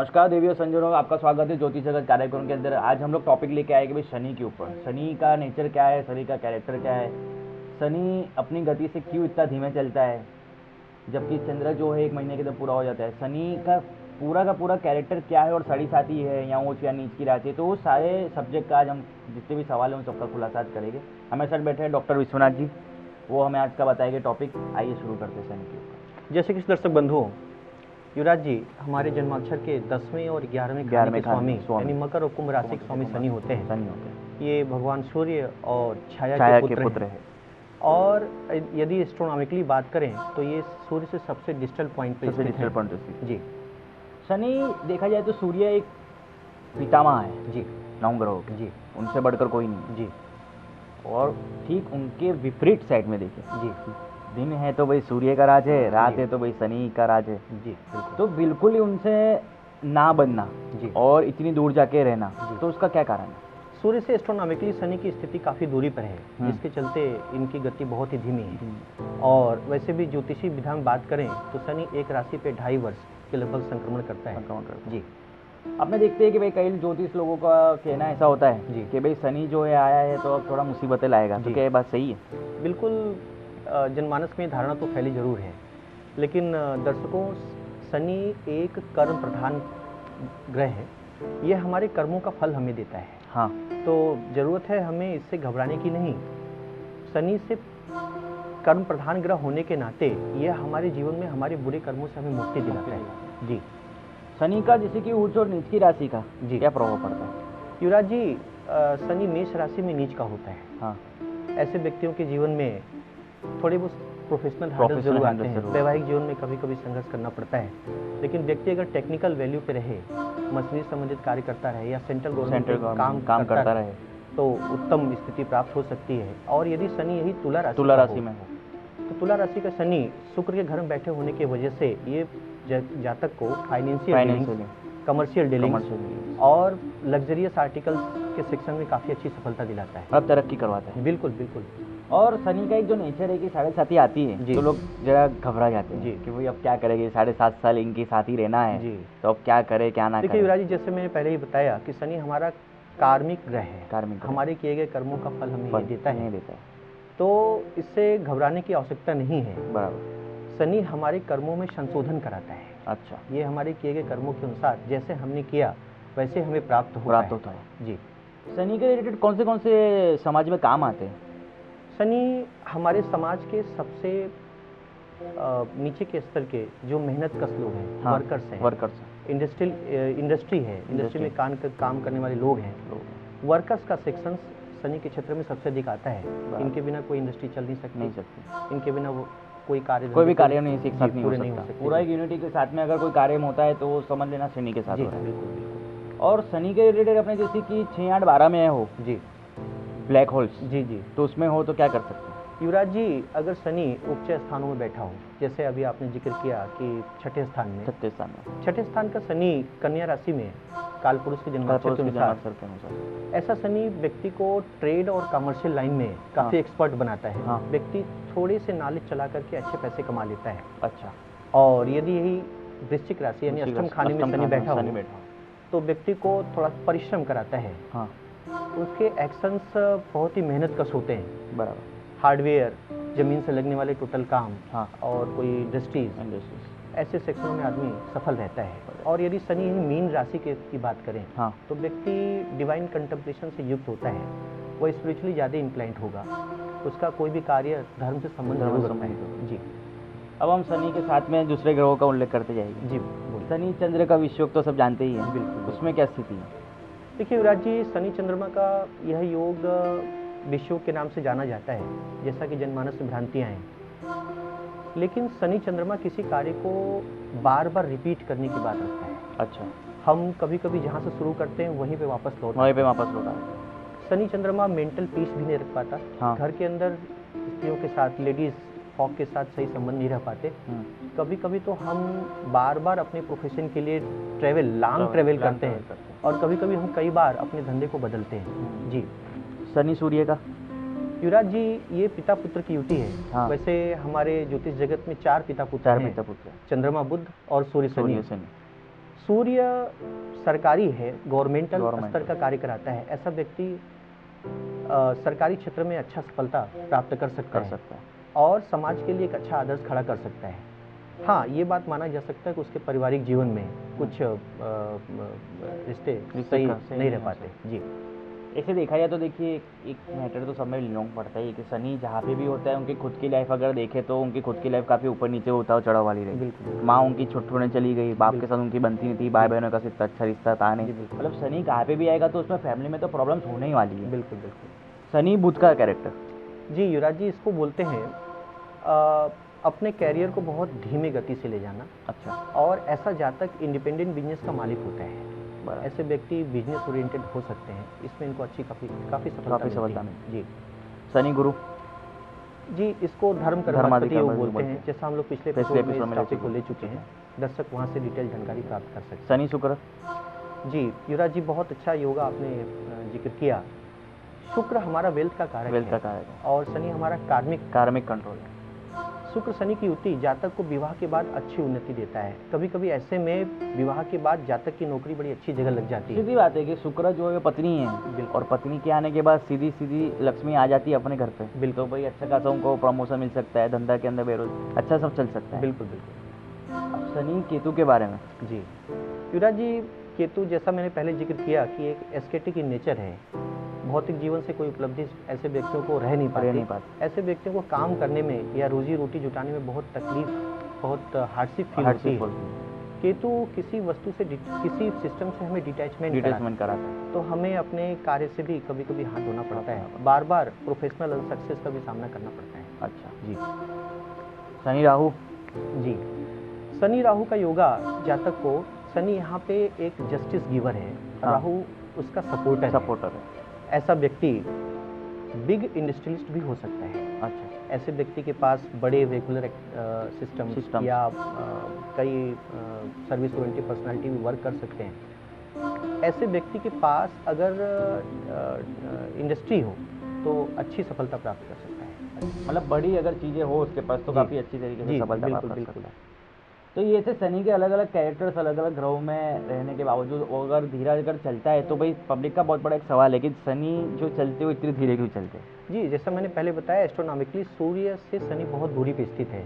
नमस्कार देवी और संजनों, आपका स्वागत है ज्योतिष जगत कार्यक्रम के अंदर। आज हम लोग टॉपिक लेके आए कि भाई शनि के ऊपर, शनि का नेचर क्या है, शनि का कैरेक्टर क्या है, शनि अपनी गति से क्यों इतना धीमे चलता है, जबकि चंद्र जो है 1 महीने के अंदर पूरा हो जाता है। शनि का पूरा कैरेक्टर क्या है और साढ़े साथी है या ऊँच या नीच की राशि है, तो वो सारे सब्जेक्ट का आज हम जितने भी सवाल हैं उन सबका खुलासा आज करेंगे। हमारे साथ बैठे हैं डॉक्टर विश्वनाथ जी, वो हमें आज का बताएंगे टॉपिक। आइए शुरू करते हैं शनि के ऊपर। जैसे कि दर्शक बंधुओं, युवराज जी हमारे जन्माक्षर के 10वें और 11वें खाने के स्वामी यानी मकर और कुंभ राशि के स्वामी शनि होते हैं। ये भगवान सूर्य और छाया के पुत्र हैं। और यदि एस्ट्रोनॉमिकली बात करें तो ये सूर्य से सबसे डिस्टल पॉइंट पे जी। शनि देखा जाए तो सूर्य एक पितामह है जी, 9 ग्रहों के जी, उनसे बढ़कर कोई नहीं जी। और ठीक उनके विपरीत साइड में देखिए जी, दिन है तो भाई सूर्य का राज है, रात है तो भाई शनि का राज है जी। तो बिल्कुल ही उनसे ना बनना जी और इतनी दूर जाके रहना, तो उसका क्या कारण है? सूर्य से एस्ट्रोनॉमिकली शनि की स्थिति काफ़ी दूरी पर है, जिसके चलते इनकी गति बहुत ही धीमी है। और वैसे भी ज्योतिषी विधा में बात करें तो शनि एक राशि पे 2.5 वर्ष के लगभग संक्रमण करता है। जी। आपने देखते हैं कि भाई कई ज्योतिष लोगों का कहना ऐसा होता है जी कि भाई शनि जो है आया है तो अब थोड़ा मुसीबतें लाएगा, तो क्या ये बात सही है? बिल्कुल, जनमानस में धारणा तो फैली जरूर है, लेकिन दर्शकों, शनि एक कर्म प्रधान ग्रह है। यह हमारे कर्मों का फल हमें देता है। हाँ, तो ज़रूरत है हमें इससे घबराने की नहीं। शनि से कर्म प्रधान ग्रह होने के नाते यह हमारे जीवन में हमारे बुरे कर्मों से हमें मुक्ति दिलाता है। जी। शनि का जैसे कि उच्च और नीच की राशि का जी क्या प्रभाव पड़ता है? युवराज जी, शनि मेष राशि में नीच का होता है। हाँ, ऐसे व्यक्तियों के जीवन में थोड़े बहुत प्रोफेशनल हैंडल जरूर आते हैं। वैवाहिक जीवन में कभी कभी संघर्ष करना पड़ता है, लेकिन व्यक्ति अगर टेक्निकल वैल्यू पे रहे, मशीनरी संबंधित कार्य करता रहे या सेंट्रल गवर्नमेंट काम करता रहे तो उत्तम स्थिति प्राप्त हो सकती है। और यदि शनि यही तुला राशि में हो तो तुला राशि का शनि शुक्र के घर में बैठे होने की वजह से ये जातक को फाइनेंशियल कमर्शियल डीलिंग और लग्जरियस आर्टिकल्स के सेक्शन में काफ़ी अच्छी सफलता दिलाता है, अब तरक्की करवाता है। बिल्कुल बिल्कुल। और शनि का एक जो नेचर है कि 7.5 आती है तो लोग जरा घबरा जाते हैं जी कि भाई अब क्या करेंगे, 7.5 साल इनके साथ ही रहना है जी, तो अब क्या करे क्या ना करे। देखिए युवराज जी, जैसे मैंने पहले ही बताया कि शनि हमारा कार्मिक ग्रह है, हमारे किए गए कर्मों का फल हमें देता है, तो इससे घबराने की आवश्यकता नहीं है। बराबर। शनि हमारे कर्मों में संशोधन कराता है। अच्छा, ये हमारे किए गए कर्मों के अनुसार जैसे हमने किया वैसे हमें प्राप्त होता है जी। शनि के रिलेटेड कौन से समाज में काम आते हैं? शनि हमारे समाज के सबसे नीचे के स्तर के जो मेहनत कश लोग हैं, हाँ, वर्कर्स इंडस्ट्री है, इंडस्ट्री में काम करने वाले लोग हैं, वर्कर्स का सेक्शन शनि के क्षेत्र में सबसे अधिक आता है। इनके बिना कोई इंडस्ट्री चल नहीं सकती, इनके बिना वो कोई भी कार्य नहीं एक साथ नहीं हो सकता। पूरा एक यूनिटी के साथ में अगर कोई कार्य होता है तो वो समझ लेना शनि के साथ हो रहा है। बिल्कुल। और शनि के रिलेटेड अपने जैसे कि 6, 8, 12 में हो जी, ब्लैक होल्स जी, तो उसमें हो तो क्या कर सकते हैं? युवराज जी, अगर शनि उच्च स्थानों में बैठा हो, जैसे अभी आपने जिक्र किया कि छठे स्थान का शनि कन्या राशि में कालपुरुष के जन्माक्षर के अनुसार, ऐसा शनि व्यक्ति को ट्रेड और कमर्शियल लाइन में काफी एक्सपर्ट बनाता है। व्यक्ति थोड़े से नॉलेज चला करके अच्छे पैसे कमा लेता है। अच्छा। और यदि यही वृश्चिक राशि यानी अष्टम खाने में शनि बैठा हो तो व्यक्ति को थोड़ा परिश्रम कराता है। उसके एक्शंस बहुत ही मेहनत कश होते हैं। बराबर। हार्डवेयर, जमीन से लगने वाले टोटल काम और कोई इंडस्ट्रीज, ऐसे सेक्शनों में आदमी सफल रहता है। और यदि शनि मीन राशि की बात करें तो व्यक्ति डिवाइन कंटेम्पलेशन से युक्त होता है, वो स्पिरिचुअली ज़्यादा इंक्लाइंट होगा, उसका कोई भी कार्य धर्म से संबंध रखता है जी। अब हम शनि के साथ में दूसरे ग्रहों का उल्लेख करते जाएंगे जी। शनि चंद्र का विषयोग तो सब जानते ही हैं, बिल्कुल, उसमें क्या स्थिति है? देखिए युवराज जी, शनि चंद्रमा का यह योग विषयोग के नाम से जाना जाता है, जैसा कि जनमानस में भ्रांतियाँ हैं, लेकिन शनि चंद्रमा किसी कार्य को बार बार रिपीट करने की बात रखता है। अच्छा। हम कभी कभी जहाँ से शुरू करते हैं वहीं पे वापस लौटा। शनि चंद्रमा मेंटल पीस भी नहीं रख पाता। घर के अंदर स्त्रियों के साथ, लेडीज फॉक के साथ सही संबंध नहीं रह पाते। कभी कभी तो हम बार बार अपने प्रोफेशन के लिए लॉन्ग ट्रेवल करते हैं और कभी कभी हम कई बार अपने धंधे को बदलते हैं जी। शनि सूर्य का युवराज जी, ये पिता पुत्र की युति है। वैसे हमारे ज्योतिष जगत में 4 पिता पुत्र हैं, चंद्रमा बुध और सूर्य शनि। सूर्य सरकारी है, गवर्नमेंटल Governmental। स्तर का कार्य कराता है, ऐसा व्यक्ति सरकारी क्षेत्र में अच्छा सफलता प्राप्त कर सकता है और समाज के लिए एक अच्छा आदर्श खड़ा कर सकता है। हाँ, ये बात माना जा सकता है कि उसके पारिवारिक जीवन में कुछ रिश्ते सही नहीं रह पाते। जी, ऐसे देखा जाए तो देखिए एक मैटर तो सब में लिंक पड़ता है कि शनि जहाँ पे भी होता है उनकी खुद की लाइफ अगर देखे तो उनकी खुद की लाइफ काफ़ी ऊपर नीचे उतार चढ़ाव वाली रही। बिल्कुल। माँ उनकी छुट्टी होने चली गई, बाप के साथ उनकी बनती नहीं थी, भाई बहनों का इतना अच्छा रिश्ता था नहीं। मतलब शनि कहाँ पे भी आएगा तो उसमें फैमिली में तो प्रॉब्लम्स होने ही वाली है। बिल्कुल बिल्कुल। शनि बुध का कैरेक्टर। जी युवराज जी, इसको बोलते हैं अपने कैरियर को बहुत धीमे गति से ले जाना। अच्छा। और ऐसा जातक इंडिपेंडेंट बिजनेस का मालिक होता है, ऐसे व्यक्ति बिजनेस ओरिएंटेड हो सकते हैं, इसमें इनको अच्छी काफ़ी सफलता मिलती है। जी। शनि गुरु। जी, इसको धर्म कर्माधिपति योग बोलते हैं, जैसा हम लोग पिछले एपिसोड में टॉपिक को ले चुके हैं। दर्शक वहाँ से डिटेल जानकारी प्राप्त कर सकते हैं। शनि शुक्र। जी युवराज जी, बहुत अच्छा योगा आपने जिक्र किया। शुक्र हमारा वेल्थ का कारक है और शनि हमारा कार्मिक कंट्रोल है। शुक्र शनि की युति जातक को विवाह के बाद अच्छी उन्नति देता है। कभी कभी ऐसे में विवाह के बाद जातक की नौकरी बड़ी अच्छी जगह लग जाती है। सीधी बात है कि शुक्र जो है पत्नी है और पत्नी के आने के बाद सीधी सीधी लक्ष्मी आ जाती है अपने घर पे। बिल्कुल भाई, अच्छा खासा उनको प्रमोशन मिल सकता है, धंधा के अंदर अच्छा सब चल सकता है। बिल्कुल बिल्कुल। अब शनि केतु के बारे में। जी युवराज जी, केतु जैसा मैंने पहले जिक्र किया कि एक एस्केटिक इन नेचर है। भौतिक जीवन से कोई उपलब्धि ऐसे व्यक्तियों को रह नहीं पाती। ऐसे व्यक्तियों को काम करने में या रोजी रोटी जुटाने में बहुत तकलीफ, बहुत हार्डशिप फील होती है। केतु किसी वस्तु से, किसी सिस्टम से हमें डिटैचमेंट कराता है, तो हमें अपने कार्य से भी कभी कभी हाथ धोना पड़ता है, बार बार प्रोफेशनल अनसक्सेस का भी सामना करना पड़ता है। अच्छा जी। शनि राहु। जी, शनि राहु का योगा जातक को, शनि यहाँ पे एक जस्टिस गिवर है, राहु उसका सपोर्टर है। ऐसा व्यक्ति बिग इंडस्ट्रियलिस्ट भी हो सकता है। अच्छा। ऐसे व्यक्ति के पास बड़े रेगुलर सिस्टम या कई सर्विस ओरिएंटेड पर्सनालिटी भी वर्क कर सकते हैं। ऐसे व्यक्ति के पास अगर इंडस्ट्री हो तो अच्छी सफलता प्राप्त कर सकता है। मतलब बड़ी अगर चीज़ें हो उसके पास तो काफ़ी अच्छी तरीके से सफलता प्राप्त कर सकता है। तो ये ऐसे शनि के अलग अलग कैरेक्टर्स अलग अलग ग्रहों में रहने के बावजूद अगर धीरे अगर चलता है तो भाई पब्लिक का बहुत बड़ा एक सवाल है कि शनि जो चलते हो इतनी धीरे क्यों चलते हैं। जी, जैसा मैंने पहले बताया, एस्ट्रोनॉमिकली सूर्य से शनि बहुत दूरी पे स्थित है,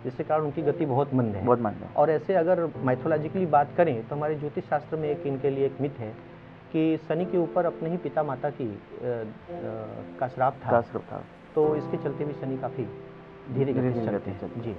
जिसके कारण उनकी गति बहुत मंद है। और ऐसे अगर माइथोलॉजिकली बात करें तो हमारे ज्योतिष शास्त्र में एक इनके लिए एक मिथ है कि शनि के ऊपर अपने ही पिता माता की का श्राप था, तो इसके चलते भी शनि काफ़ी धीरे गति से चलते हैं। जी।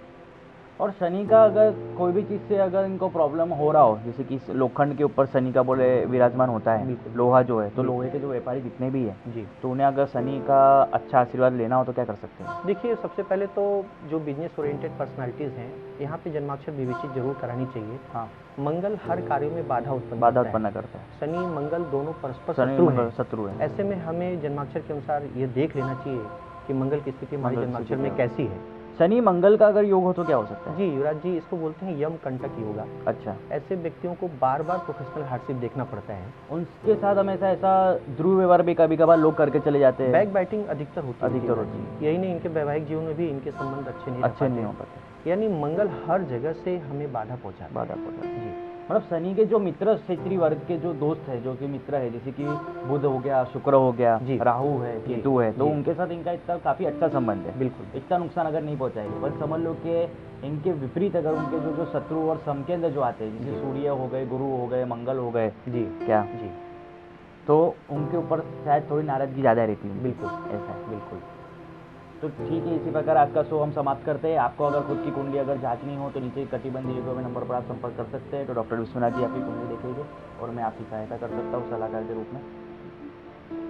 और शनि का अगर कोई भी चीज़ से अगर इनको प्रॉब्लम हो रहा हो, जैसे कि लोखंड के ऊपर शनि का बोले विराजमान होता है, लोहा जो है, तो लोहे के जो व्यापारी जितने भी हैं जी, तो उन्हें अगर शनि का अच्छा आशीर्वाद लेना हो तो क्या कर सकते हैं। देखिए, सबसे पहले तो जो बिजनेस ओरिएंटेड पर्सनालिटीज़ हैं, यहाँ पे जन्माक्षर विवेचित जरूर करानी चाहिए। हाँ, मंगल हर कार्यों में बाधा उत्पन्न करता है। शनि मंगल दोनों परस्पर शत्रु है। ऐसे में हमें जन्माक्षर के अनुसार ये देख लेना चाहिए कि मंगल की स्थिति हमारे जन्माक्षर में कैसी है। शनि मंगल का अगर योग हो तो क्या हो सकता है। जी युवराज जी, इसको बोलते हैं यम कंटक योगा। अच्छा। ऐसे व्यक्तियों को बार बार प्रोफेशनल हार्डशिप देखना पड़ता है। उनके साथ हमेशा ऐसा ध्रुव व्यवहार भी कभी कभार लोग करके चले जाते हैं। बैक बाइटिंग अधिकतर होती है। यही नहीं, इनके वैवाहिक जीवन में भी इनके संबंध अच्छे नहीं हो पाते। यानी मंगल हर जगह से हमें बाधा पहुँचाता है। जी, मतलब शनि के जो मित्र क्षेत्रीय वर्ग के जो दोस्त है, जो कि मित्र है, जैसे कि बुध हो गया, शुक्र हो गया, राहु है, केतु है, तो उनके साथ इनका इतना काफ़ी अच्छा संबंध है। बिल्कुल, इतना नुकसान अगर नहीं पहुंचाएंगे, बस समझ लो कि इनके विपरीत अगर उनके जो शत्रु और सम के अंदर जो आते हैं, जैसे सूर्य हो गए, गुरु हो गए, मंगल हो गए जी, क्या जी, तो उनके ऊपर शायद थोड़ी नाराजगी ज़्यादा रहती है। बिल्कुल ऐसा है। बिल्कुल। तो ठीक है, इसी प्रकार आज का शो हम समाप्त करते हैं। आपको अगर खुद की कुंडली अगर जांचनी हो तो नीचे कटिबंध दिए हुए नंबर पर आप संपर्क कर सकते हैं। तो डॉक्टर विश्वनाथ जी आपकी कुंडली देखेंगे और मैं आपकी सहायता कर सकता हूँ सलाहकार के रूप में।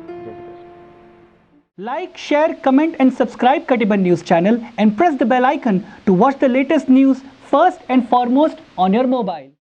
जय Shri Krishna. Like, share, comment and subscribe Katiban News channel and press the bell icon to watch the latest news first and foremost on your mobile.